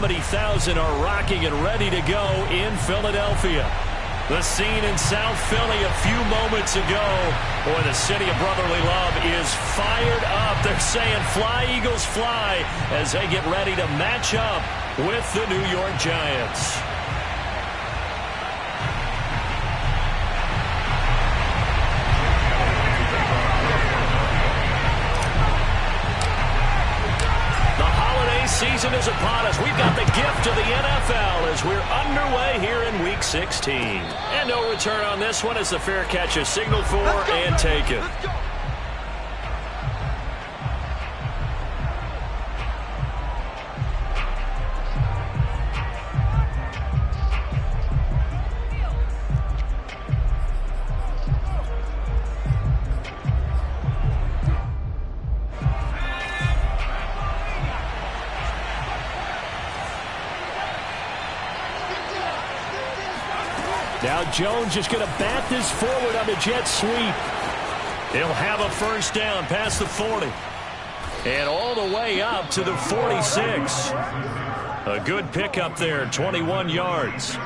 70,000 are rocking and ready to go in Philadelphia. The scene in South Philly a few moments ago. Boy, the city of brotherly love is fired up. They're saying fly, Eagles, fly, as they get ready to match up with the New York Giants. Season is upon us. We've got the gift of the NFL as we're underway here in Week 16. And no return on this one as the fair catch is signaled for and taken. Now Jones is going to bat this forward on the jet sweep. He'll have a first down past the 40. And all the way up to the 46. A good pickup there, 21 yards.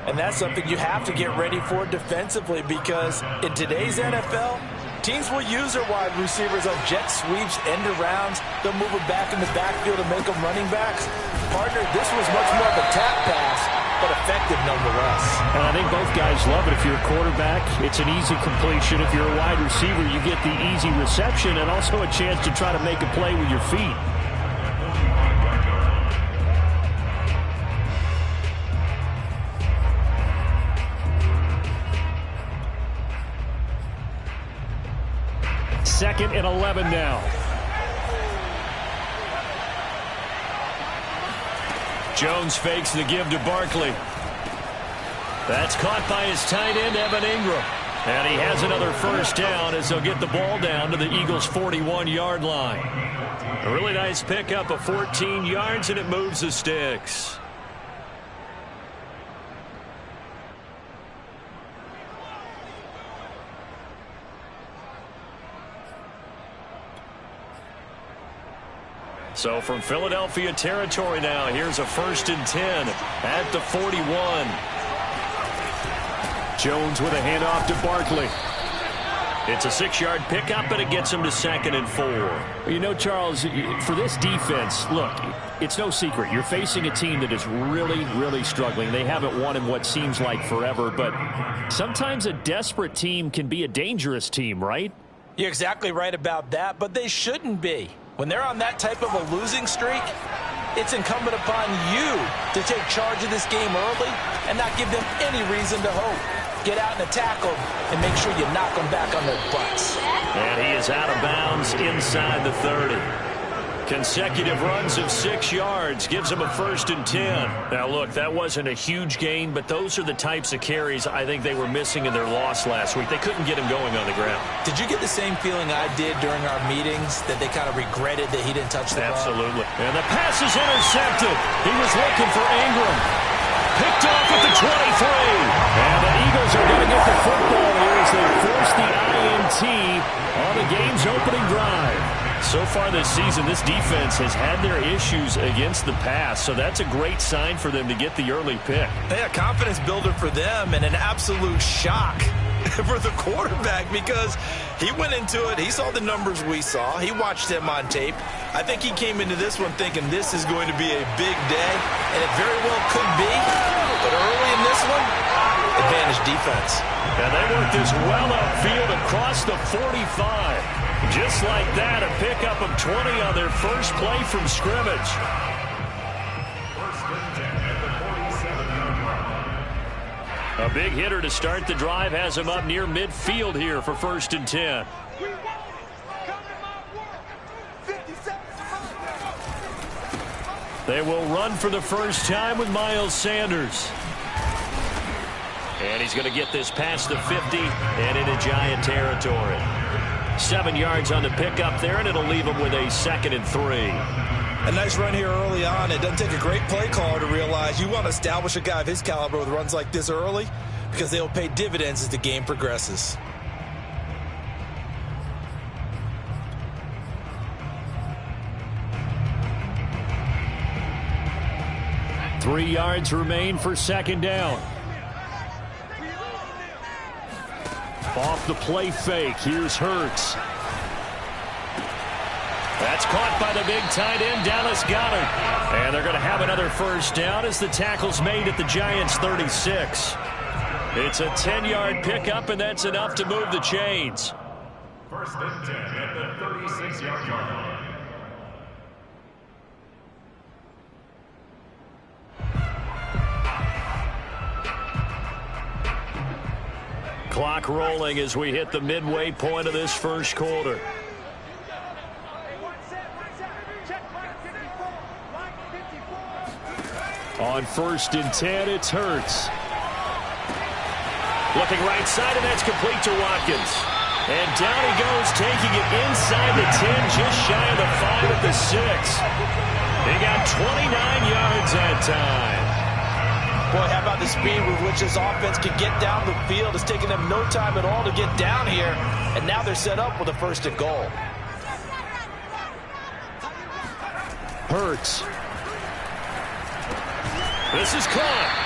And that's something you have to get ready for defensively, because in today's NFL, teams will use their wide receivers on jet sweeps, end arounds. They'll move them back in the backfield and make them running backs. Partner, this was much more of a tap pass, but effective nonetheless. And I think both guys love it. If you're a quarterback, it's an easy completion. If you're a wide receiver, you get the easy reception and also a chance to try to make a play with your feet. Second and 11 now. Jones fakes the give to Barkley. That's caught by his tight end, Evan Ingram. And he has another first down as they'll get the ball down to the Eagles' 41-yard line. A really nice pickup of 14 yards, and it moves the sticks. So from Philadelphia territory now, here's a 1st and 10 at the 41. Jones with a handoff to Barkley. It's a 6-yard pickup, and it gets him to 2nd and 4. You know, Charles, for this defense, look, it's no secret. You're facing a team that is really, really struggling. They haven't won in what seems like forever, but sometimes a desperate team can be a dangerous team, right? You're exactly right about that, but they shouldn't be. When they're on that type of a losing streak, it's incumbent upon you to take charge of this game early and not give them any reason to hope. Get out and attack them and make sure you knock them back on their butts. And he is out of bounds inside the 30. Consecutive runs of 6 yards gives him a 1st and 10. Now, look, that wasn't a huge gain, but those are the types of carries I think they were missing in their loss last week. They couldn't get him going on the ground. Did you get the same feeling I did during our meetings, that they kind of regretted that he didn't touch the ball? Absolutely. And the pass is intercepted. He was looking for Ingram. Picked off at the 23. And the Eagles are going to get the football here as they force the INT on the game's opening drive. So far this season, this defense has had their issues against the pass, so that's a great sign for them to get the early pick. Yeah, confidence builder for them, and an absolute shock for the quarterback, because he went into it, he saw the numbers we saw, he watched them on tape. I think he came into this one thinking this is going to be a big day, and it very well could be, but early in this one, advantage defense. And they worked this well upfield across the 45. Just like that, a pickup of 20 on their first play from scrimmage. A big hitter to start the drive has him up near midfield here for 1st and 10. They will run for the first time with Miles Sanders. And he's going to get this past the 50 and into Giant territory. 7 yards on the pickup there, and it'll leave him with a 2nd and 3. A nice run here early on. It doesn't take a great play caller to realize you want to establish a guy of his caliber with runs like this early, because they'll pay dividends as the game progresses. 3 yards remain for second down. Off the play fake. Here's Hurts. That's caught by the big tight end, Dallas Goedert. And they're going to have another first down as the tackle's made at the Giants' 36. It's a 10-yard pickup, and that's enough to move the chains. First and 10 at the 36-yard line. Clock rolling as we hit the midway point of this first quarter. On first and 10, it's Hurts. Looking right side, and that's complete to Watkins. And down he goes, taking it inside the 10, just shy of the 5 at the 6. He got 29 yards that time. Boy, how about the speed with which this offense can get down the field? It's taking them no time at all to get down here. And now they're set up with a first and goal. Hurts. This is caught.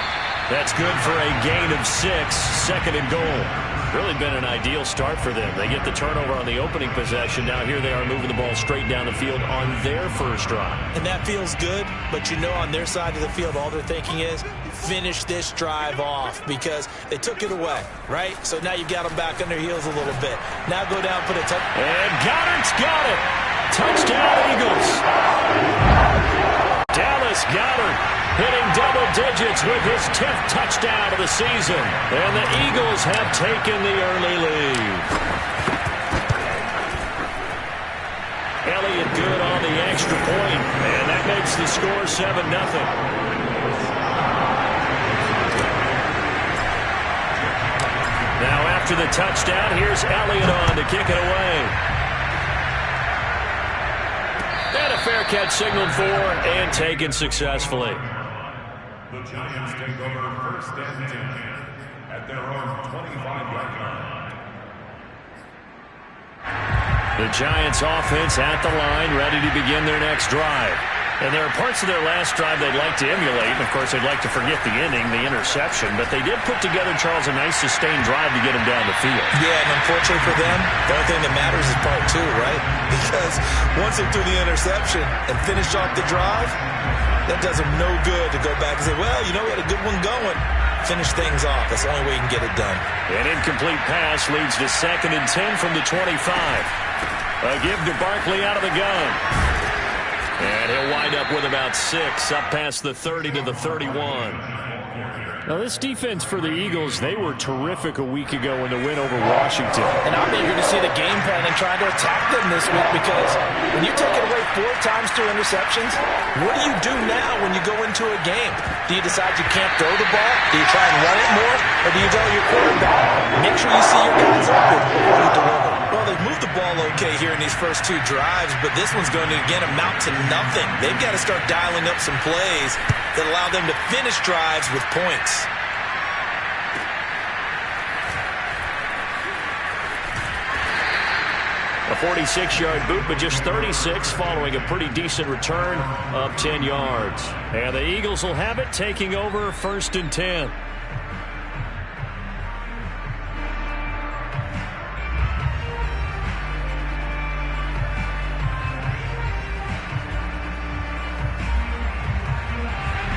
That's good for a gain of 6, second and goal. Really been an ideal start for them. They get the turnover on the opening possession. Now here they are moving the ball straight down the field on their first drive. And that feels good, but you know on their side of the field all they're thinking is finish this drive off because they took it away, right? So now you got them back on their heels a little bit. Now go down, put a touch. And Goedert's got it. Touchdown Eagles. Dallas Goedert hitting double digits with his 10th touchdown of the season. And the Eagles have taken the early lead. Elliott good on the extra point, and that makes the score 7-0. Now after the touchdown, here's Elliott on to kick it away. And a fair catch signaled for and taken successfully. The Giants take over first and 10 at their own 25-yard line. The Giants offense at the line, ready to begin their next drive. And there are parts of their last drive they'd like to emulate. And, of course, they'd like to forget the ending, the interception. But they did put together, Charles, a nice sustained drive to get them down the field. Yeah, and unfortunately for them, the only thing that matters is part 2, right? Because once they threw the interception and finished off the drive, that does them no good to go back and say, well, you know, we had a good one going. Finish things off. That's the only way you can get it done. An incomplete pass leads to 2nd and 10 from the 25. A give to Barkley out of the gun. And he'll wind up with about 6, up past the 30 to the 31. Now, this defense for the Eagles, they were terrific a week ago in the win over Washington. And I'm eager to see the game plan and trying to attack them this week because when you take it away 4 times through interceptions, what do you do now when you go into a game? Do you decide you can't throw the ball? Do you try and run it more? Or do you tell your quarterback, make sure you see your guys open before you deliver? Well, they've moved the ball okay here in these first 2 drives, but this one's going to, again, amount to nothing. They've got to start dialing up some plays that allow them to finish drives with points. A 46-yard boot, but just 36 following a pretty decent return of 10 yards. And the Eagles will have it, taking over 1st and 10.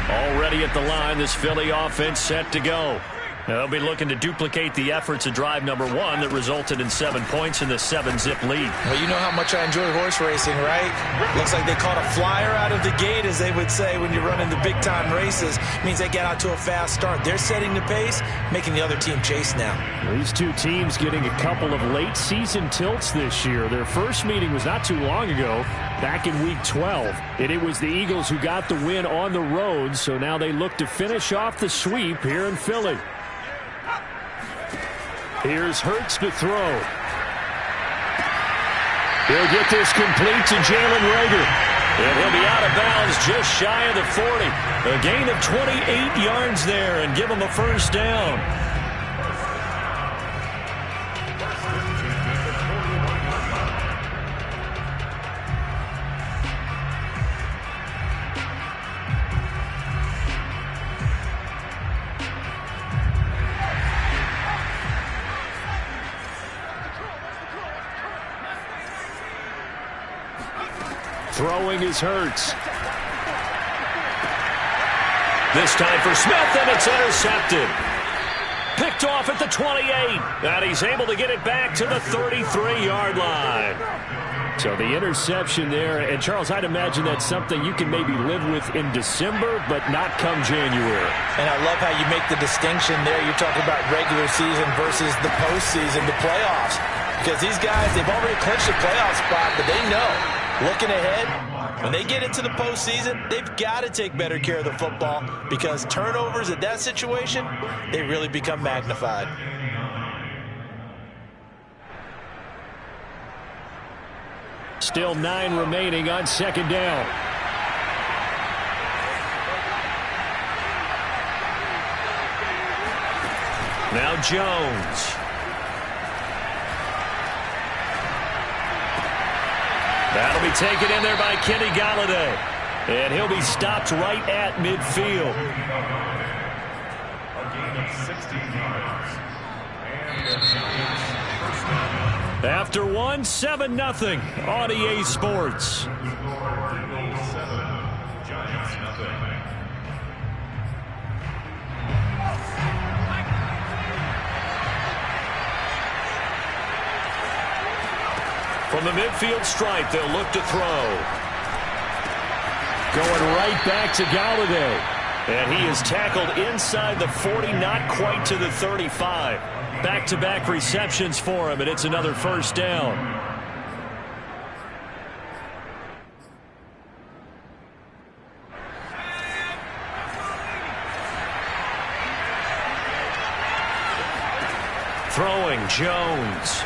Already at the line, this Philly offense set to go. They'll be looking to duplicate the efforts of drive number 1 that resulted in 7 points in the 7-zip lead. Well, you know how much I enjoy horse racing, right? Looks like they caught a flyer out of the gate, as they would say when you're running the big-time races. Means they get out to a fast start. They're setting the pace, making the other team chase now. These 2 teams getting a couple of late-season tilts this year. Their first meeting was not too long ago, back in Week 12. And it was the Eagles who got the win on the road, so now they look to finish off the sweep here in Philly. Here's Hurts to throw. He'll get this complete to Jalen Reagor. And he'll be out of bounds just shy of the 40. A gain of 28 yards there and give him a first down. throwing is Hurts. This time for Smith, and it's intercepted. Picked off at the 28, and he's able to get it back to the 33-yard line. So the interception there, and Charles, I'd imagine that's something you can maybe live with in December, but not come January. And I love how you make the distinction there. You're talking about regular season versus the postseason, the playoffs. Because these guys, they've already clinched a playoff spot, but they know, looking ahead, when they get into the postseason, they've got to take better care of the football because turnovers at that situation, they really become magnified. Still 9 remaining on second down. Now Jones. That'll be taken in there by Kenny Golladay. And he'll be stopped right at midfield. A gain of 16 yards. And the Giants first down. After 1, 7-0 on EA Sports. Eagles 7, Giants nothing. From the midfield stripe, they'll look to throw. Going right back to Golladay. And he is tackled inside the 40, not quite to the 35. Back-to-back receptions for him, and it's another first down. Throwing, Jones.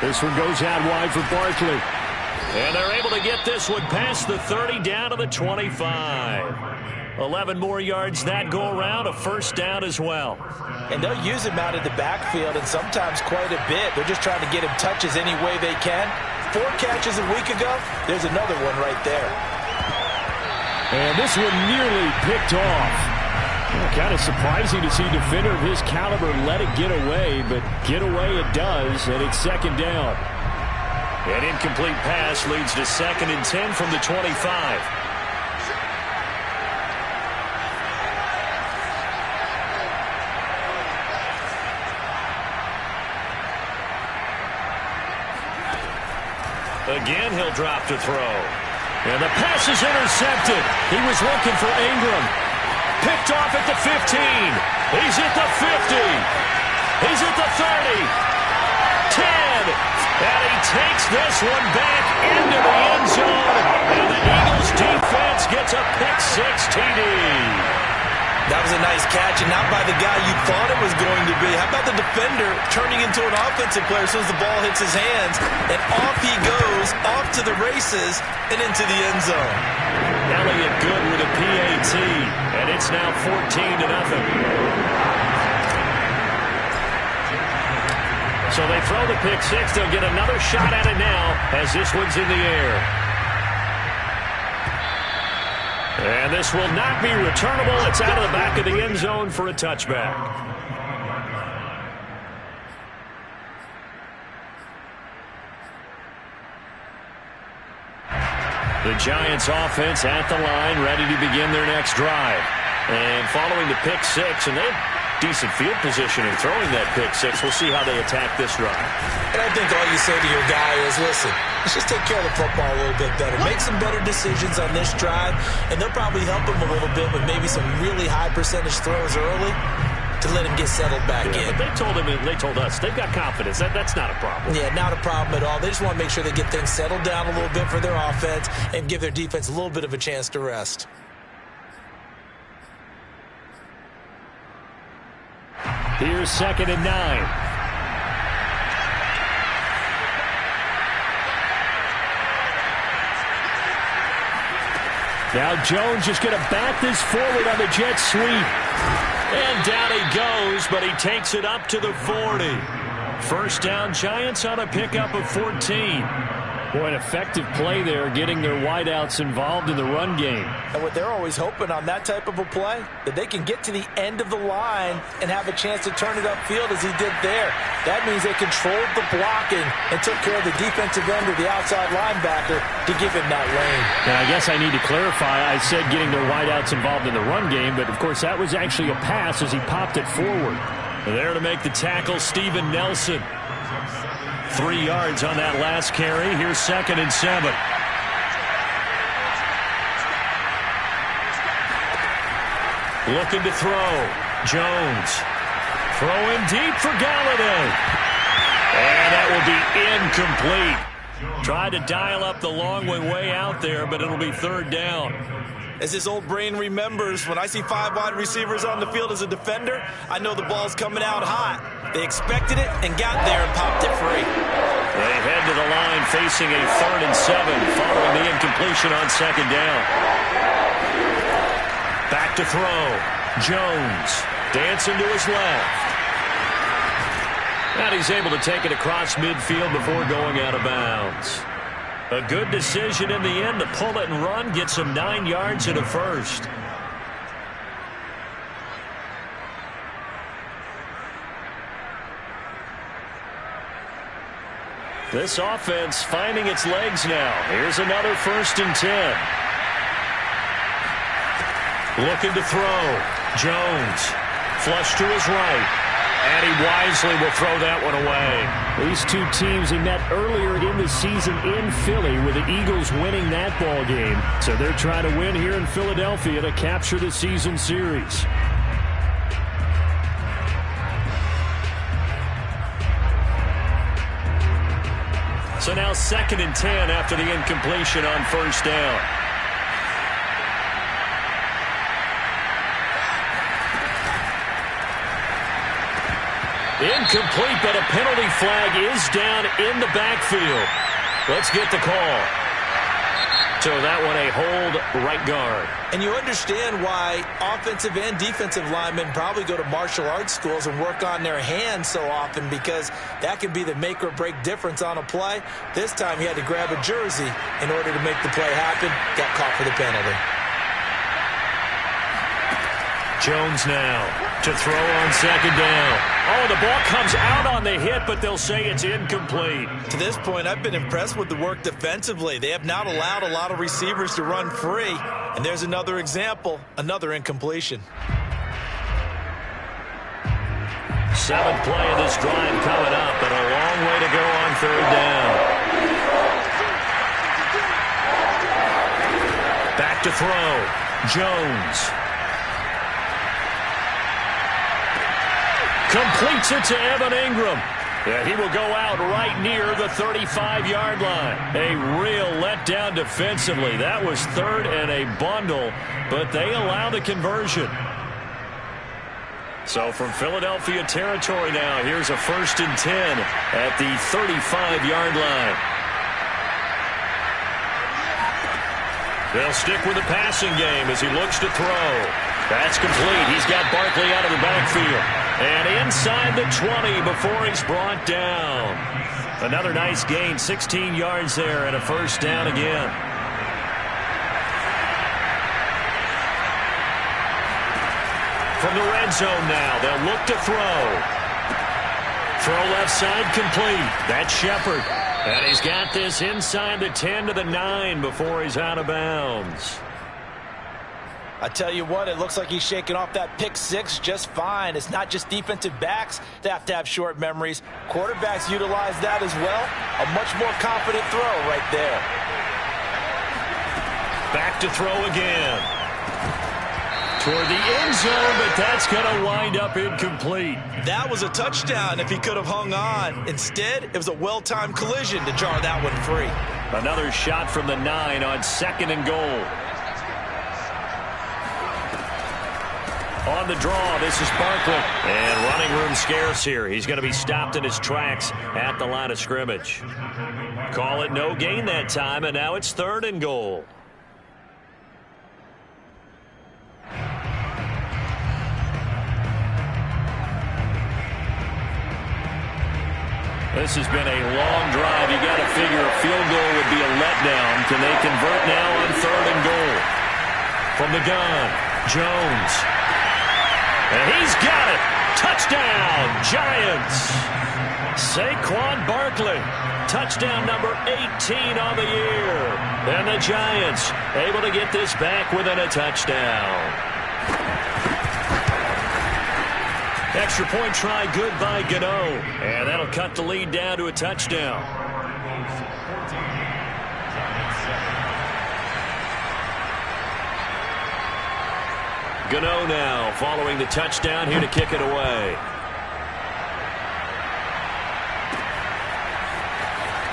This one goes out wide for Barkley. And they're able to get this one past the 30 down to the 25. 11 more yards that go around, a first down as well. And they'll use him out of the backfield and sometimes quite a bit. They're just trying to get him touches any way they can. 4 catches a week ago, there's another one right there. And this one nearly picked off. Kind of surprising to see a defender of his caliber let it get away, but get away it does, and it's second down. An incomplete pass leads to 2nd and 10 from the 25. Again, he'll drop to throw. And the pass is intercepted. He was looking for Ingram. Picked off at the 15. He's at the 50. He's at the 30. 10. And he takes this one back into the end zone. And the Eagles defense gets a pick-6 TD. That was a nice catch, and not by the guy you thought it was going to be. How about the defender turning into an offensive player as soon as the ball hits his hands, and off he goes, off to the races, and into the end zone. Elliott good with a PAT, and it's now 14-0. So they throw the pick-6. They'll get another shot at it now as this one's in the air. And this will not be returnable. It's out of the back of the end zone for a touchback. The Giants offense at the line, ready to begin their next drive. And following the pick-6, and they have decent field position in throwing that pick-6. We'll see how they attack this drive. And I think all you say to your guy is, listen, let's just take care of the football a little bit better. Make some better decisions on this drive, and they'll probably help him a little bit with maybe some really high percentage throws early to let him get settled back in. But they told him, and they told us, they've got confidence. That's not a problem. Yeah, not a problem at all. They just want to make sure they get things settled down a little bit for their offense and give their defense a little bit of a chance to rest. Here's 2nd and 9. Now Jones just going to bat this forward on the jet sweep. And down he goes, but he takes it up to the 40. First down, Giants on a pickup of 14. Boy, an effective play there, getting their wideouts involved in the run game. And what they're always hoping on that type of a play, that they can get to the end of the line and have a chance to turn it upfield as he did there. That means they controlled the blocking and took care of the defensive end or the outside linebacker to give him that lane. Now, I guess I need to clarify. I said getting their wideouts involved in the run game, but, of course, that was actually a pass as he popped it forward. There to make the tackle, Steven Nelson. 3 yards on that last carry. Here's 2nd and 7. Looking to throw. Jones. Throwing deep for Galladay. And that will be incomplete. Tried to dial up the long way out there, but it'll be 3rd down. As his old brain remembers, when I see 5 wide receivers on the field as a defender, I know the ball's coming out hot. They expected it and got there and popped it free. They head to the line facing a 3rd and 7 following the incompletion on 2nd down. Back to throw. Jones dancing to his left. And he's able to take it across midfield before going out of bounds. A good decision in the end to pull it and run, gets him 9 yards and a first. This offense finding its legs now. Here's another 1st and 10. Looking to throw. Jones. Flush to his right. And he wisely will throw that one away. These two teams, they met earlier in the season in Philly with the Eagles winning that ball game. So they're trying to win here in Philadelphia to capture the season series. So now 2nd and 10 after the incompletion on 1st down. Incomplete, but a penalty flag is down in the backfield. Let's get the call. So that one a hold right guard. And you understand why offensive and defensive linemen probably go to martial arts schools and work on their hands so often, because that can be the make or break difference on a play. This time he had to grab a jersey in order to make the play happen. Got caught for the penalty. Jones now to throw on 2nd down. Oh, the ball comes out on the hit, but they'll say it's incomplete. To this point, I've been impressed with the work defensively. They have not allowed a lot of receivers to run free. And there's another example, another incompletion. 7th play of this drive coming up, and a long way to go on 3rd down. Back to throw. Jones. Completes it to Evan Ingram. Yeah, he will go out right near the 35-yard line. A real letdown defensively. That was 3rd and a bundle, but they allow the conversion. So from Philadelphia territory now, here's a 1st and 10 at the 35-yard line. They'll stick with the passing game as he looks to throw. That's complete. He's got Barkley out of the backfield. And inside the 20 before he's brought down. Another nice gain, 16 yards there and a 1st down again. From the red zone now, they'll look to throw. Throw left side complete. That's Shepard. And he's got this inside the 10 to the 9 before he's out of bounds. I tell you what, it looks like he's shaking off that pick 6 just fine. It's not just defensive backs that have to have short memories. Quarterbacks utilize that as well. A much more confident throw right there. Back to throw again. Toward the end zone, but that's going to wind up incomplete. That was a touchdown if he could have hung on. Instead, it was a well-timed collision to jar that one free. Another shot from the 9 on 2nd and goal. On the draw, this is Barkley. And running room scarce here. He's going to be stopped in his tracks at the line of scrimmage. Call it no gain that time, and now it's 3rd and goal. This has been a long drive. You got to figure a field goal would be a letdown. Can they convert now on 3rd and goal? From the gun, Jones. And he's got it. Touchdown, Giants. Saquon Barkley. Touchdown number 18 on the year. And the Giants able to get this back within a touchdown. Extra point try good by Gano. And that'll cut the lead down to a touchdown. Gano now following the touchdown here to kick it away.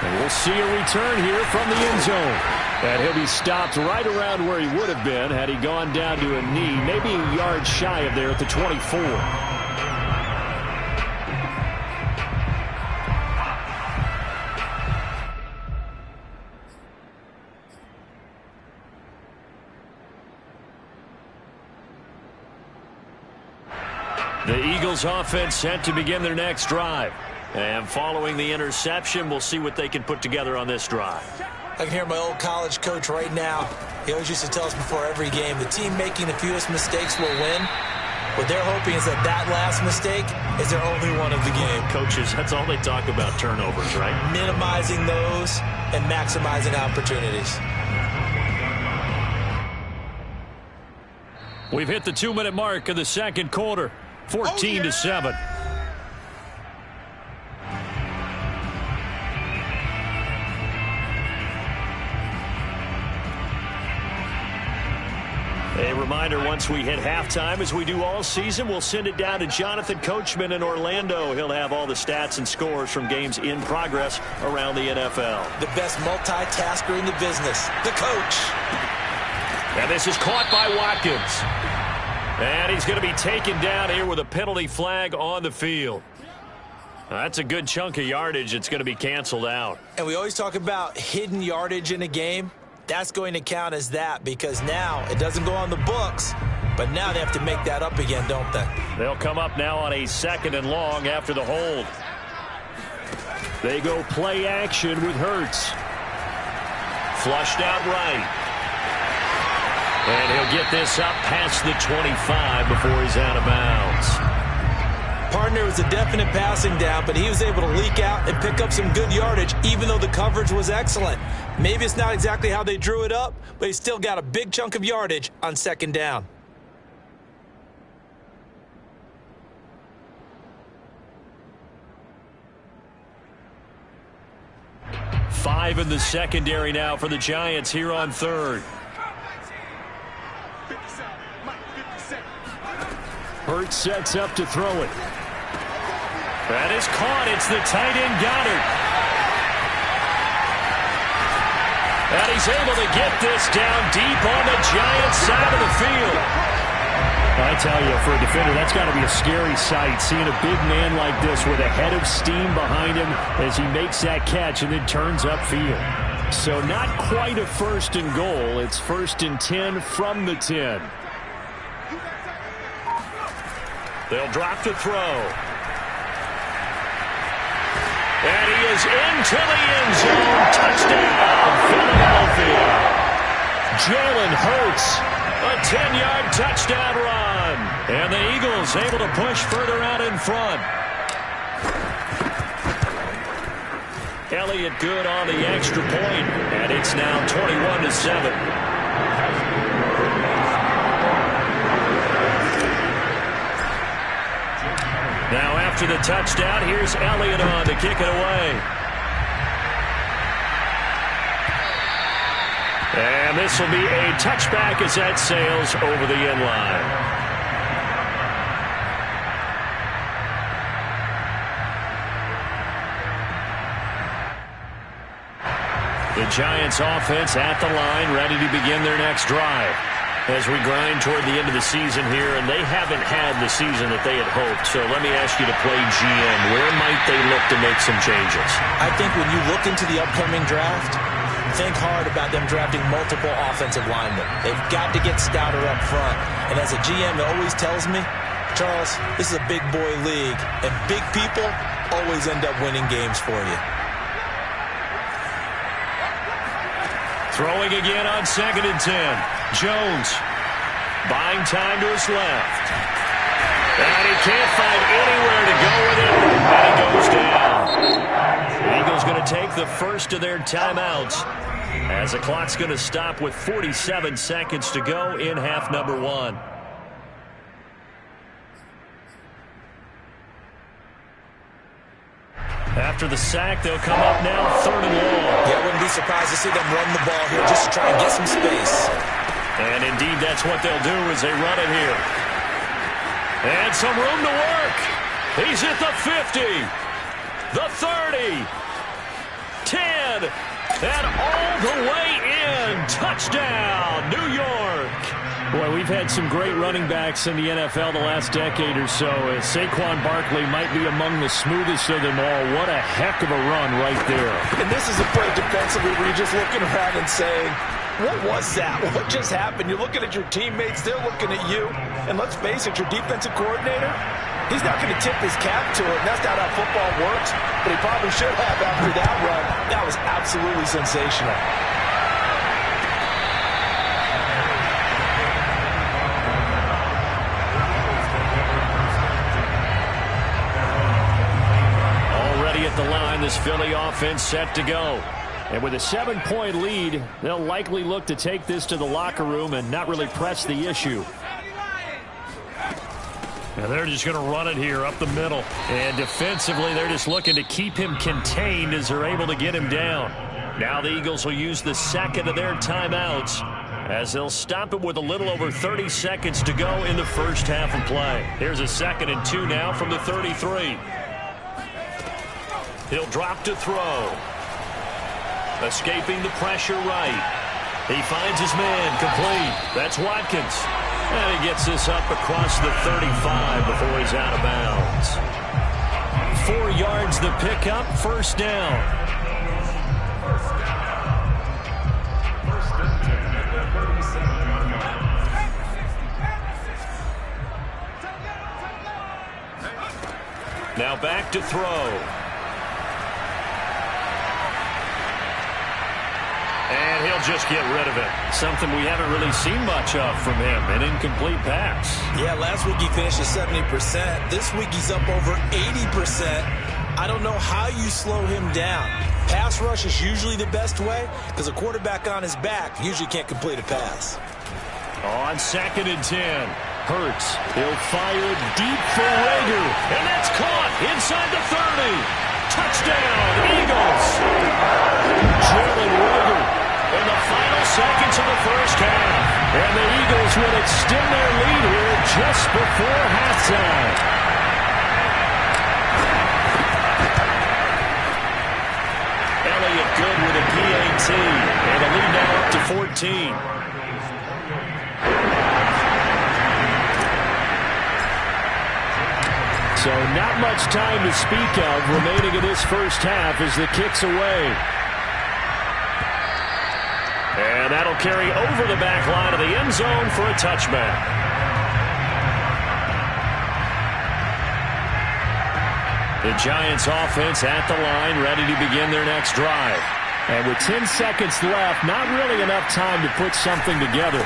And we'll see a return here from the end zone. And he'll be stopped right around where he would have been had he gone down to a knee, maybe a yard shy of there at the 24. The Eagles offense set to begin their next drive. And following the interception, we'll see what they can put together on this drive. I can hear my old college coach right now. He always used to tell us before every game, the team making the fewest mistakes will win. What they're hoping is that that last mistake is their only one of the game. Coaches, that's all they talk about, turnovers, right? Minimizing those and maximizing opportunities. We've hit the 2-minute mark of the second quarter. 14-7. A reminder, once we hit halftime, as we do all season, we'll send it down to Jonathan Coachman in Orlando. He'll have all the stats and scores from games in progress around the NFL. The best multitasker in the business, the coach. And this is caught by Watkins. And he's going to be taken down here with a penalty flag on the field. That's a good chunk of yardage. It's going to be canceled out. And we always talk about hidden yardage in a game. That's going to count as that because now it doesn't go on the books, but now they have to make that up again, don't they? They'll come up now on a 2nd and long after the hold. They go play action with Hurts. Flushed out right. And he'll get this up past the 25 before he's out of bounds. Partner was a definite passing down, but he was able to leak out and pick up some good yardage, even though the coverage was excellent. Maybe it's not exactly how they drew it up, but he still got a big chunk of yardage on 2nd down. Five in the secondary now for the Giants here on 3rd. Hurts sets up to throw it. That is caught. It's the tight end Goddard. And he's able to get this down deep on the Giants side of the field. I tell you, for a defender, that's got to be a scary sight, seeing a big man like this with a head of steam behind him as he makes that catch and then turns upfield. So not quite a 1st and goal. It's 1st and 10 from the 10. They'll drop to throw. And he is into the end zone. Touchdown, Philadelphia. Jalen Hurts, a 10-yard touchdown run. And the Eagles able to push further out in front. Elliott good on the extra point. And it's now 21-7. Now after the touchdown, here's Elliott on to kick it away. And this will be a touchback as that sails over the end line. The Giants offense at the line, ready to begin their next drive. As we grind toward the end of the season here, and they haven't had the season that they had hoped. So let me ask you to play GM. Where might they look to make some changes? I think when you look into the upcoming draft, think hard about them drafting multiple offensive linemen. They've got to get stouter up front. And as a GM, it always tells me Charles, this is a big boy league, and big people always end up winning games for you. Throwing again on 2nd and 10. Jones buying time to his left. And he can't find anywhere to go with it. And he goes down. The Eagles going to take the first of their timeouts as the clock's going to stop with 47 seconds to go in half number 1. After the sack, they'll come up now 3rd and long. Yeah, I wouldn't be surprised to see them run the ball here just to try and get some space. And indeed, that's what they'll do as they run it here. And some room to work. He's at the 50, the 30, 10, and all the way in. Touchdown, New York. Boy, we've had some great running backs in the NFL the last decade or so. Saquon Barkley might be among the smoothest of them all. What a heck of a run right there. And this is a play defensively where you're just looking around and saying, what was that? What just happened? You're looking at your teammates. They're looking at you. And let's face it, your defensive coordinator, he's not going to tip his cap to it. That's not how football works. But he probably should have after that run. That was absolutely sensational. The line, this Philly offense set to go. And with a 7-point lead, they'll likely look to take this to the locker room and not really press the issue. And they're just going to run it here up the middle. And defensively, they're just looking to keep him contained as they're able to get him down. Now the Eagles will use the second of their timeouts as they'll stop it with a little over 30 seconds to go in the first half of play. Here's a 2nd and 2 now from the 33. He'll drop to throw. Escaping the pressure right. He finds his man complete. That's Watkins. And he gets this up across the 35 before he's out of bounds. 4 yards the pickup, first down. Now back to throw. And he'll just get rid of it. Something we haven't really seen much of from him. An incomplete pass. Yeah, last week he finished at 70%. This week he's up over 80%. I don't know how you slow him down. Pass rush is usually the best way because a quarterback on his back usually can't complete a pass. On 2nd and 10. Hurts. He'll fire deep for Rager. And that's caught inside the 30. Touchdown, Eagles. Jalen Rager in the final seconds of the first half. And the Eagles will extend their lead here just before halftime. Elliott good with a PAT. And the lead now up to 14. So not much time to speak of remaining in this first half as the kick's away. And that'll carry over the back line of the end zone for a touchback. The Giants offense at the line, ready to begin their next drive. And with 10 seconds left, not really enough time to put something together.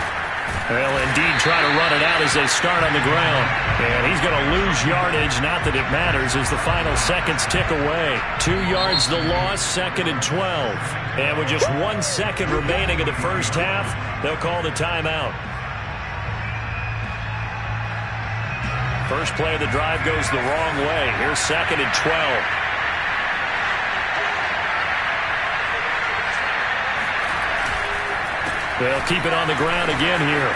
They'll indeed try to run it out as they start on the ground. And he's going to lose yardage, not that it matters, as the final seconds tick away. 2 yards the loss, 2nd and 12. And with just 1 second remaining in the first half, they'll call the timeout. First play of the drive goes the wrong way. Here's 2nd and 12. They'll keep it on the ground again here.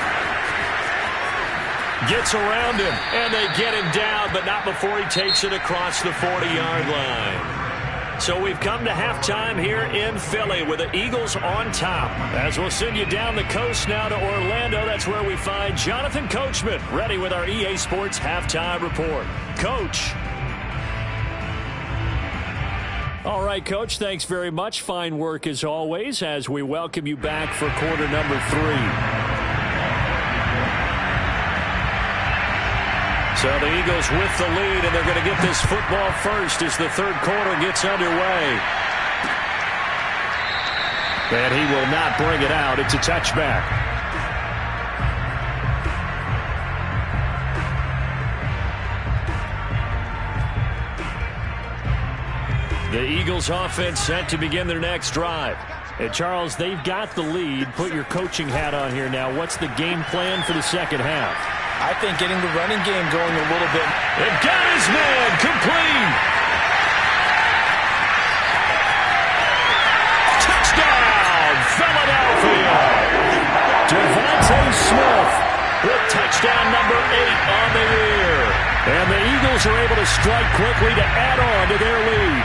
Gets around him, and they get him down, but not before he takes it across the 40-yard line. So we've come to halftime here in Philly with the Eagles on top. As we'll send you down the coast now to Orlando, that's where we find Jonathan Coachman, ready with our EA Sports Halftime Report. Coach. All right, Coach, thanks very much. Fine work as always as we welcome you back for quarter number 3. So the Eagles with the lead, and they're going to get this football first as the third quarter gets underway. And he will not bring it out. It's a touchback. The Eagles offense set to begin their next drive. And Charles, they've got the lead. Put your coaching hat on here now. What's the game plan for the second half? I think getting the running game going a little bit. It got his man complete. Touchdown, Philadelphia. Devontae Smith with touchdown number 8 on the year. And the Eagles are able to strike quickly to add on to their lead.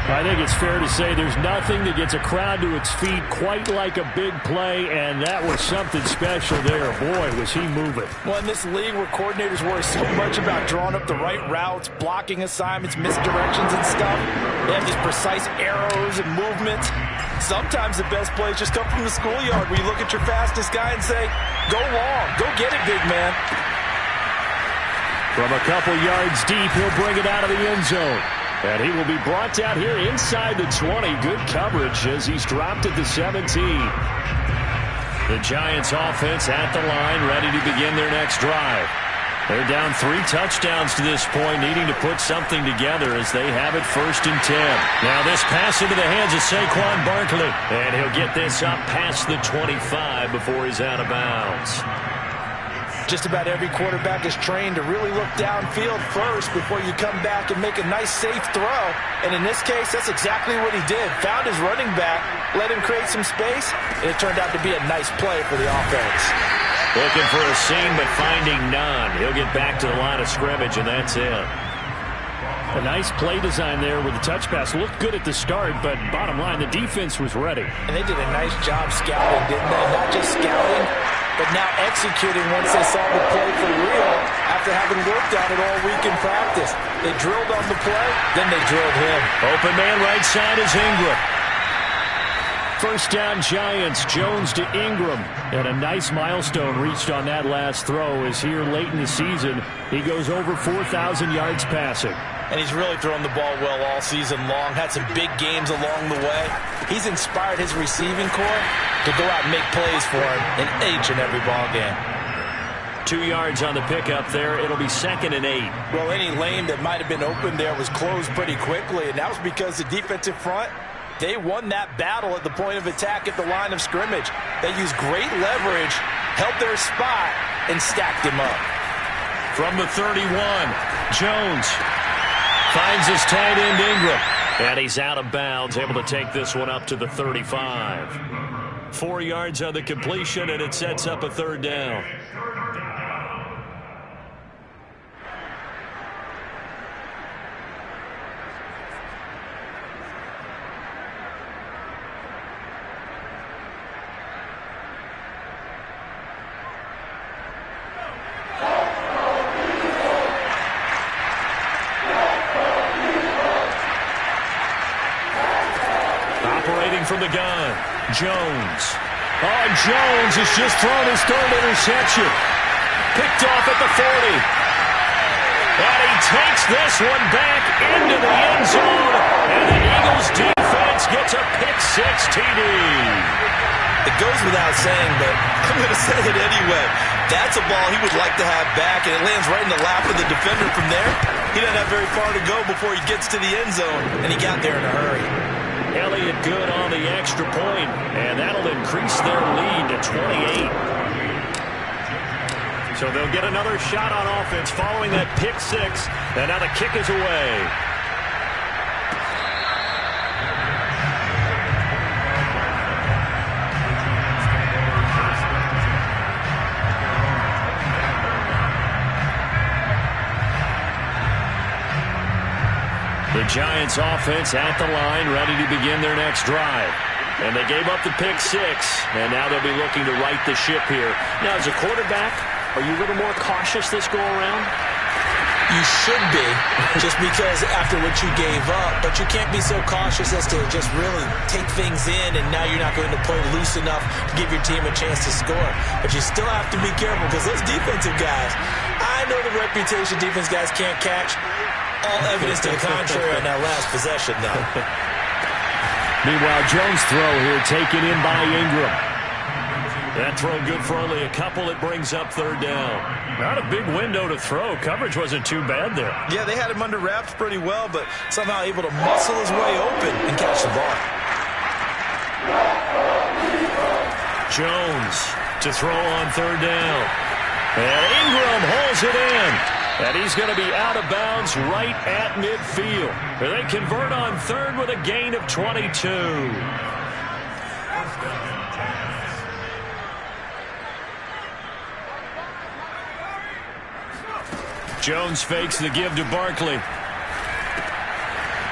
I think it's fair to say there's nothing that gets a crowd to its feet quite like a big play, and that was something special there. Boy, was he moving. Well, in this league where coordinators worry so much about drawing up the right routes, blocking assignments, misdirections and stuff, they have these precise arrows and movements. Sometimes the best plays just come from the schoolyard where you look at your fastest guy and say, go long, go get it, big man. From a couple yards deep, he'll bring it out of the end zone. And he will be brought down here inside the 20. Good coverage as he's dropped at the 17. The Giants offense at the line, ready to begin their next drive. They're down 3 touchdowns to this point, needing to put something together as they have it 1st and 10. Now this pass into the hands of Saquon Barkley. And he'll get this up past the 25 before he's out of bounds. Just about every quarterback is trained to really look downfield first before you come back and make a nice, safe throw. And in this case, that's exactly what he did. Found his running back, let him create some space, and it turned out to be a nice play for the offense. Looking for a seam, but finding none. He'll get back to the line of scrimmage, and that's it. A nice play design there with the touch pass. Looked good at the start, but bottom line, the defense was ready. And they did a nice job scouting, didn't they? Not just scouting, but now executing once they saw the play for real after having worked on it all week in practice. They drilled on the play, then they drilled him. Open man right side is Ingram. First down Giants, Jones to Ingram. And a nice milestone reached on that last throw as here late in the season, he goes over 4,000 yards passing. And he's really thrown the ball well all season long. Had some big games along the way. He's inspired his receiving corps to go out and make plays for him in each and every ball game. 2 yards on the pickup there. It'll be 2nd and 8. Well, any lane that might have been open there was closed pretty quickly, and that was because the defensive front, they won that battle at the point of attack at the line of scrimmage. They used great leverage, held their spot, and stacked him up. From the 31, Jones finds his tight end Ingram. And he's out of bounds, able to take this one up to the 35. 4 yards on the completion, and it sets up a 3rd down. From the gun, Jones. Oh, Jones has just thrown his 3rd interception. Picked off at the 40. And he takes this one back into the end zone. And the Eagles defense gets a pick-6 TD. It goes without saying, but I'm going to say it anyway. That's a ball he would like to have back, and it lands right in the lap of the defender from there. He doesn't have very far to go before he gets to the end zone, and he got there in a hurry. Elliott good on the extra point, and that'll increase their lead to 28. So they'll get another shot on offense following that pick-6, and now the kick is away. The Giants offense at the line, ready to begin their next drive. And they gave up the pick-6, and now they'll be looking to right the ship here. Now, as a quarterback, are you a little more cautious this go-around? You should be, just because after what you gave up, but you can't be so cautious as to just really take things in, and now you're not going to play loose enough to give your team a chance to score. But you still have to be careful, because those defensive guys, I know the reputation defense guys can't catch. All evidence to the contrary on that last possession, though. Meanwhile, Jones' throw here taken in by Ingram. That throw good for only a couple. It brings up third down. Not a big window to throw. Coverage wasn't too bad there. Yeah, they had him under wraps pretty well, but somehow able to muscle his way open and catch the ball. Jones to throw on third down. And Ingram holds it in. And he's going to be out of bounds right at midfield. And they convert on third with a gain of 22. Jones fakes the give to Barkley.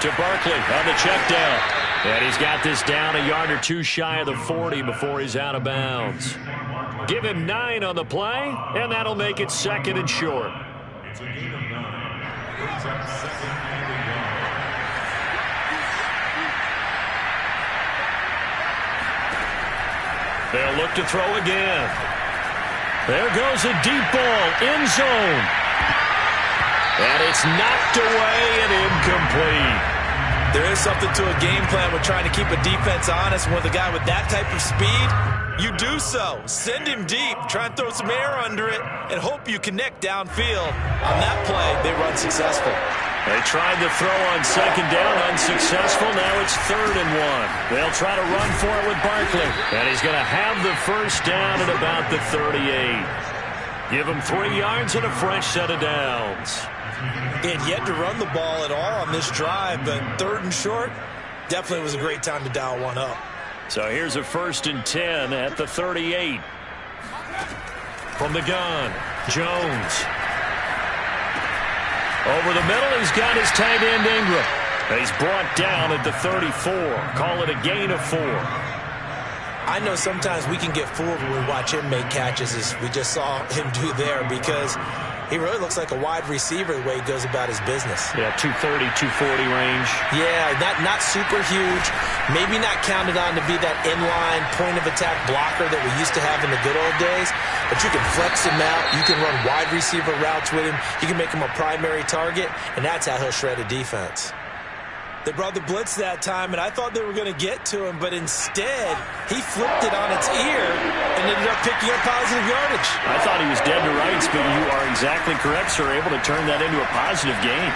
To Barkley on the check down. And he's got this down a yard or two shy of the 40 before he's out of bounds. Give him 9 on the play, and that'll make it second and short. It's a gain of 9. Brings up second and a yard. They'll look to throw again. There goes a deep ball, end zone. And it's knocked away and incomplete. There is something to a game plan with trying to keep a defense honest. And with a guy with that type of speed, you do so. Send him deep, try and throw some air under it, and hope you connect downfield. On that play, they run successful. They tried to throw on second down, unsuccessful. Now it's 3rd and 1. They'll try to run for it with Barkley. And he's going to have the first down at about the 38. Give him 3 yards and a fresh set of downs. He had yet to run the ball at all on this drive, but 3rd and short definitely was a great time to dial one up. So here's a 1st and 10 at the 38. From the gun, Jones. Over the middle, he's got his tight end Ingram. And he's brought down at the 34. Call it a gain of 4. I know sometimes we can get fooled when we watch him make catches, as we just saw him do there, because he really looks like a wide receiver the way he goes about his business. Yeah, 230, 240 range. Yeah, not super huge. Maybe not counted on to be that inline point-of-attack blocker that we used to have in the good old days. But you can flex him out. You can run wide receiver routes with him. You can make him a primary target, and that's how he'll shred a defense. They brought the blitz that time, and I thought they were going to get to him, but instead, he flipped it on its ear and ended up picking up positive yardage. I thought he was dead to rights, but you are exactly correct, sir. Able to turn that into a positive gain.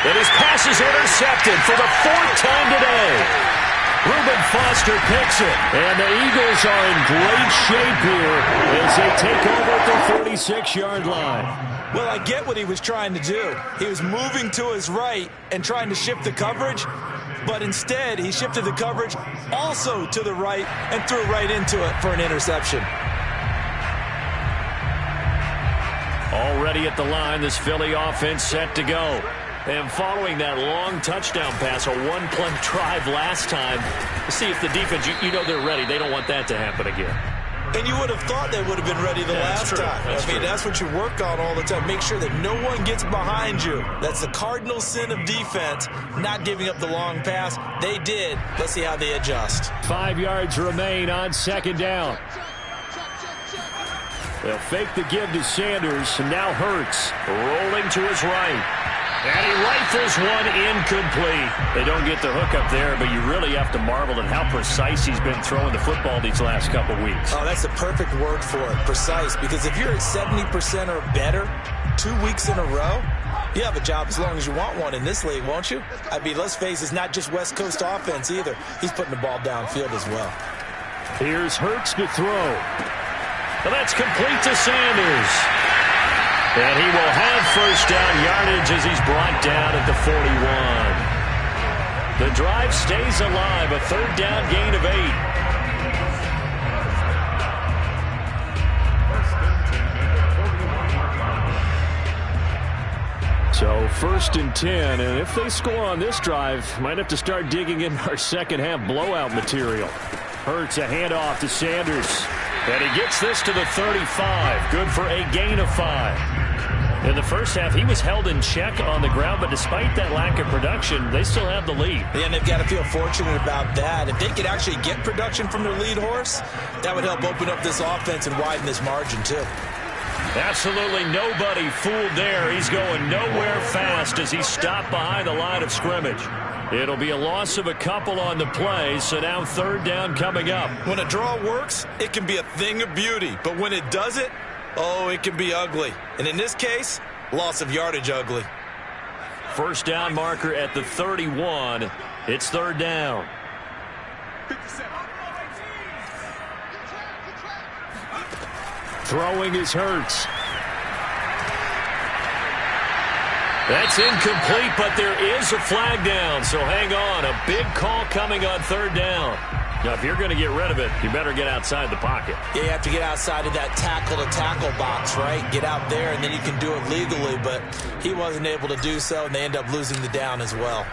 And his pass is intercepted for the 4th time today. Reuben Foster picks it, and the Eagles are in great shape here as they take over at the 46-yard line. Well, I get what he was trying to do. He was moving to his right and trying to shift the coverage, but instead he shifted the coverage also to the right and threw right into it for an interception. Already at the line, this Philly offense set to go. And following that long touchdown pass, a one-play drive last time, see if the defense, you know they're ready. They don't want that to happen again. And you would have thought they would have been ready the last time. That's what you work on all the time. Make sure that no one gets behind you. That's the cardinal sin of defense, not giving up the long pass. They did. Let's see how they adjust. 5 yards remain on 2nd down. They'll fake the give to Sanders, and now Hurts rolling to his right. And he rifles one incomplete. They don't get the hook up there, but you really have to marvel at how precise he's been throwing the football these last couple weeks. Oh, that's the perfect word for it, precise. Because if you're at 70% or better 2 weeks in a row, you have a job as long as you want one in this league, won't you? I mean, let's face it, it's not just West Coast offense either. He's putting the ball downfield as well. Here's Hurts to throw. And that's complete to Sanders. And he will have first down yardage as he's brought down at the 41. The drive stays alive, a 3rd down gain of 8. So 1st and 10, and if they score on this drive, might have to start digging in our second half blowout material. Hurts a handoff to Sanders. And he gets this to the 35. Good for a gain of 5. In the first half, he was held in check on the ground, but despite that lack of production, they still have the lead. Yeah, and they've got to feel fortunate about that. If they could actually get production from their lead horse, that would help open up this offense and widen this margin, too. Absolutely nobody fooled there. He's going nowhere fast as he stopped behind the line of scrimmage. It'll be a loss of a couple on the play, so now third down coming up. When a draw works, it can be a thing of beauty, but when it doesn't, oh, it can be ugly. And in this case, loss of yardage ugly. First down marker at the 31. It's third down. Throwing is Hurts. That's incomplete, but there is a flag down, so hang on. A big call coming on third down. Now, if you're going to get rid of it, you better get outside the pocket. Yeah, you have to get outside of that tackle-to-tackle box, right? Get out there, and then you can do it legally, but he wasn't able to do so, and they end up losing the down as well.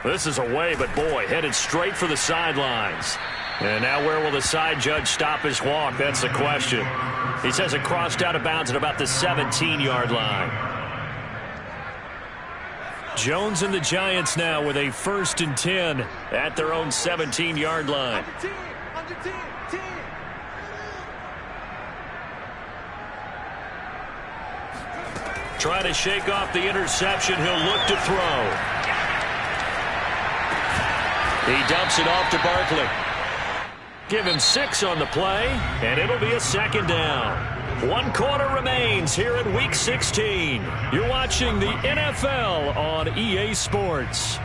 This is away, but boy, headed straight for the sidelines. And now where will the side judge stop his walk? That's the question. He says it crossed out of bounds at about the 17-yard line. Jones and the Giants now with a 1st and 10 at their own 17-yard line. Trying to shake off the interception. He'll look to throw. He dumps it off to Barkley. Give him 6 on the play, and it'll be a second down. 1 quarter remains here in Week 16. You're watching the NFL on EA Sports.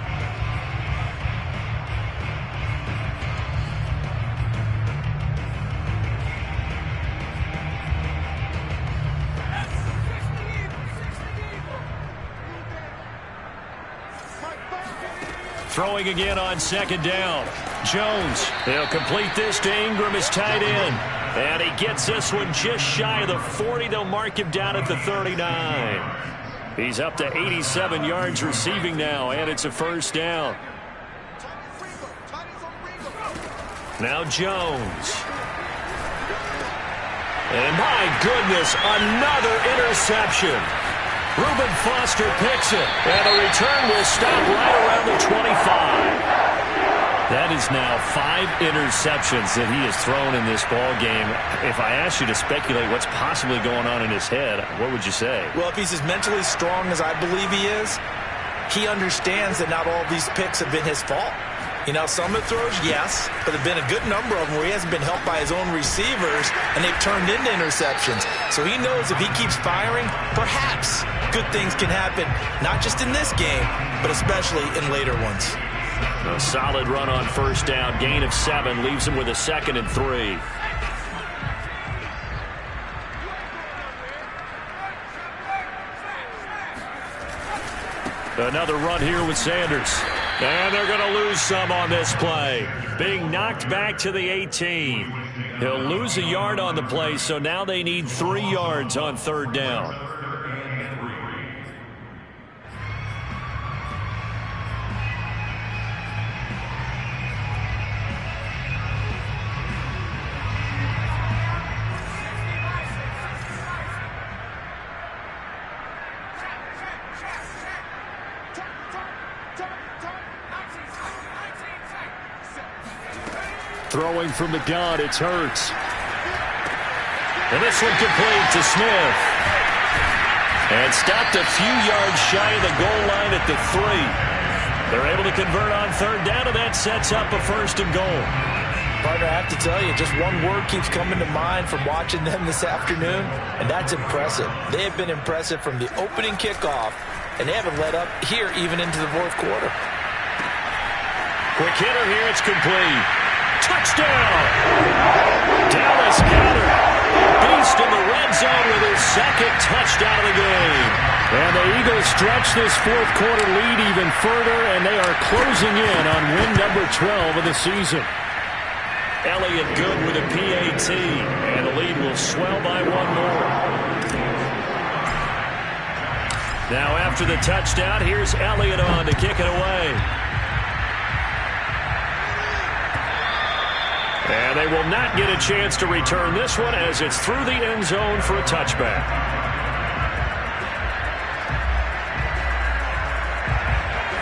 Throwing again on second down. Jones, he'll complete this to Ingram, his tight end. And he gets this one just shy of the 40. They'll mark him down at the 39. He's up to 87 yards receiving now, and it's a first down. Now Jones. And my goodness, another interception. Reuben Foster picks it, and the return will stop right around the 25. That is now 5 interceptions that he has thrown in this ball game. If I asked you to speculate what's possibly going on in his head, what would you say? Well, if he's as mentally strong as I believe he is, he understands that not all of these picks have been his fault. You know, some of the throws, yes, but there have been a good number of them where he hasn't been helped by his own receivers, and they've turned into interceptions. So he knows if he keeps firing, perhaps good things can happen, not just in this game, but especially in later ones. A solid run on first down. Gain of 7 leaves him with a 2nd and 3. Another run here with Sanders. And they're going to lose some on this play. Being knocked back to the 18. He'll lose a yard on the play, so now they need 3 yards on third down. Throwing from the gun, it's Hurts. And this one complete to Smith. And stopped a few yards shy of the goal line at the 3. They're able to convert on third down, and that sets up a 1st and goal. Partner, I have to tell you, just one word keeps coming to mind from watching them this afternoon, and that's impressive. They have been impressive from the opening kickoff, and they haven't let up here even into the 4th quarter. Quick hitter here, it's complete. Touchdown! Dallas Goedert, beast in the red zone with his 2nd touchdown of the game. And the Eagles stretch this 4th quarter lead even further, and they are closing in on win number 12 of the season. Elliott good with a PAT, and the lead will swell by 1 more. Now after the touchdown, here's Elliott on to kick it away. And they will not get a chance to return this one as it's through the end zone for a touchback.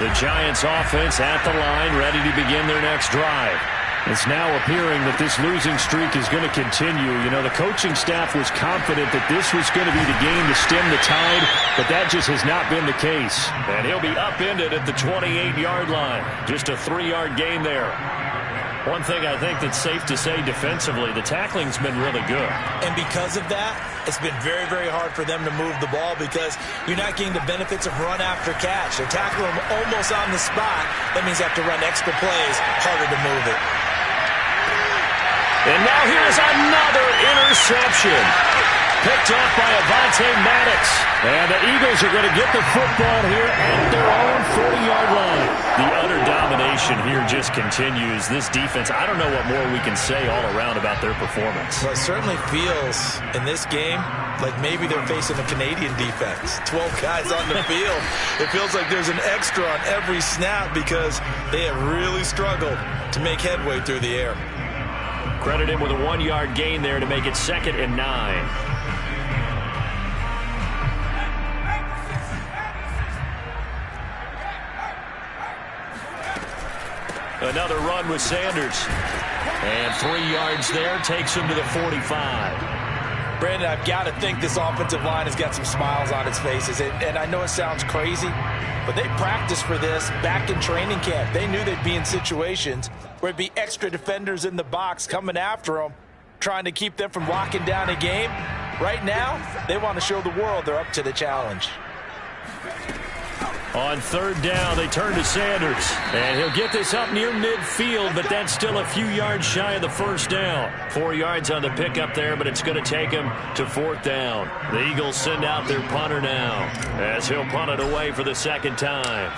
The Giants offense at the line, ready to begin their next drive. It's now appearing that this losing streak is going to continue. You know, the coaching staff was confident that this was going to be the game to stem the tide, but that just has not been the case. And he'll be upended at the 28-yard line. Just a 3-yard gain there. One thing I think that's safe to say defensively, the tackling's been really good. And because of that, it's been very, very hard for them to move the ball because you're not getting the benefits of run after catch. They're tackling them almost on the spot. That means you have to run extra plays, harder to move it. And now here's another interception. Picked off by Avonte Maddox. And the Eagles are going to get the football here at their own 40-yard line. The utter domination here just continues. This defense, I don't know what more we can say all around about their performance. Well, it certainly feels in this game like maybe they're facing a Canadian defense. 12 guys on the field. It feels like there's an extra on every snap because they have really struggled to make headway through the air. Credit him with a 1-yard gain there to make it 2nd and 9. Another run with Sanders. And 3 yards there takes him to the 45. Brandon, I've got to think this offensive line has got some smiles on its faces. And I know it sounds crazy, but they practiced for this back in training camp. They knew they'd be in situations where it'd be extra defenders in the box coming after them, trying to keep them from locking down a game. Right now, they want to show the world they're up to the challenge. On 3rd down, they turn to Sanders. And he'll get this up near midfield, but that's still a few yards shy of the 1st down. 4 yards on the pickup there, but it's going to take him to 4th down. The Eagles send out their punter now, as he'll punt it away for the 2nd time.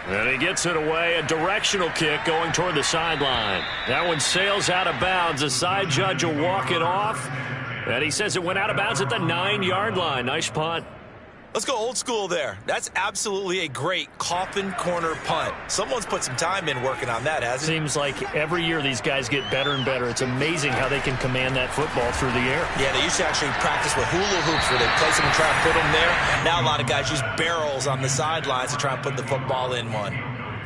And he gets it away, a directional kick going toward the sideline. That one sails out of bounds. The side judge will walk it off. And he says it went out of bounds at the 9-yard line. Nice punt. Let's go old school there. That's absolutely a great coffin corner punt. Someone's put some time in working on that, hasn't it? Seems like every year these guys get better and better. It's amazing how they can command that football through the air. Yeah, they used to actually practice with hula hoops where they place them and try and put them there. Now a lot of guys use barrels on the sidelines to try and put the football in one.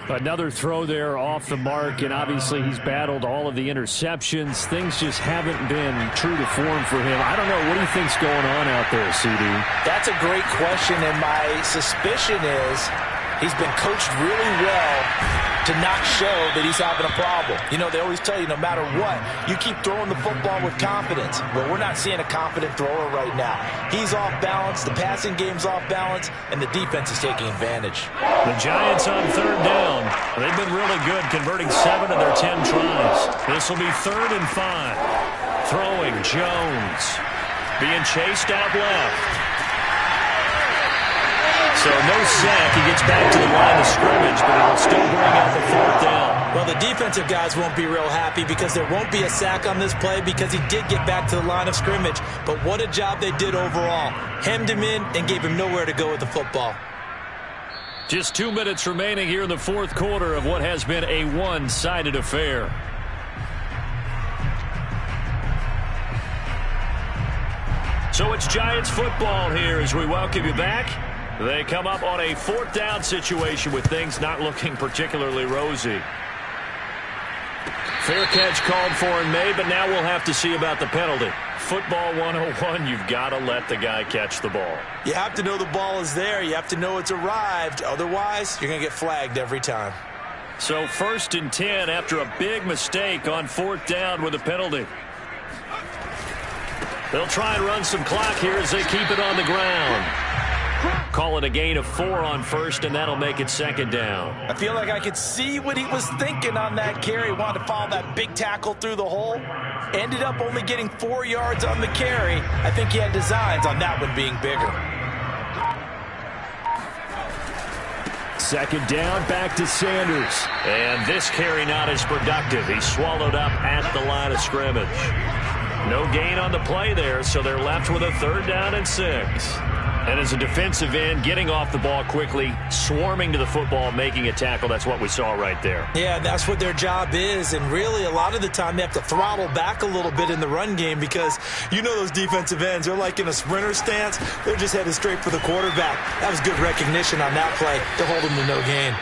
Another throw there off the mark, and obviously he's battled all of the interceptions. Things just haven't been true to form for him. I don't know. What do you think's going on out there, CD? That's a great question, and my suspicion is he's been coached really well to not show that he's having a problem. You know, they always tell you no matter what, you keep throwing the football with confidence. Well, we're not seeing a confident thrower right now. He's off balance, the passing game's off balance, and the defense is taking advantage. The Giants on 3rd down. They've been really good, converting 7 of their 10 tries. This will be 3rd and 5. Throwing Jones. Being chased out left. So no sack. He gets back to the line of scrimmage, but it'll still bring out the 4th down. Well, the defensive guys won't be real happy because there won't be a sack on this play because he did get back to the line of scrimmage. But what a job they did overall. Hemmed him in and gave him nowhere to go with the football. Just 2 minutes remaining here in the 4th quarter of what has been a one-sided affair. So it's Giants football here as we welcome you back. They come up on a 4th down situation with things not looking particularly rosy. Fair catch called for and made, but now we'll have to see about the penalty. Football 101, you've got to let the guy catch the ball. You have to know the ball is there. You have to know it's arrived. Otherwise, you're going to get flagged every time. So 1st and 10 after a big mistake on 4th down with a penalty. They'll try and run some clock here as they keep it on the ground. Call it a gain of 4 on 1st, and that'll make it 2nd down. I feel like I could see what he was thinking on that carry. Wanted to follow that big tackle through the hole. Ended up only getting 4 yards on the carry. I think he had designs on that one being bigger. 2nd down, back to Sanders. And this carry not as productive. He's swallowed up at the line of scrimmage. No gain on the play there, so they're left with a 3rd down and 6. And as a defensive end, getting off the ball quickly, swarming to the football, making a tackle, that's what we saw right there. Yeah, that's what their job is. And really, a lot of the time, they have to throttle back a little bit in the run game because you know those defensive ends, they're like in a sprinter stance. They're just headed straight for the quarterback. That was good recognition on that play to hold him to no gain.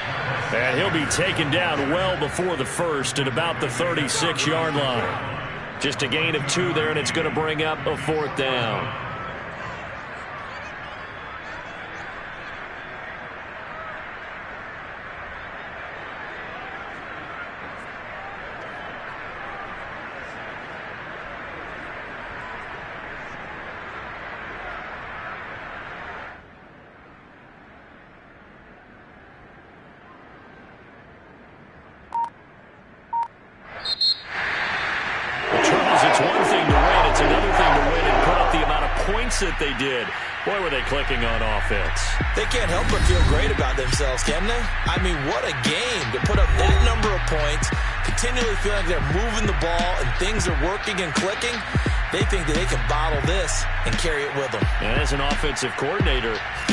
And he'll be taken down well before the first at about the 36-yard line. Just a gain of 2 there, and it's going to bring up a 4th down. It's one thing to win. It's another thing to win and put up the amount of points that they did. Boy, were they clicking on offense. They can't help but feel great about themselves, can they? I mean, what a game to put up that number of points, continually feeling like they're moving the ball and things are working and clicking. They think that they can bottle this and carry it with them. And as an offensive coordinator,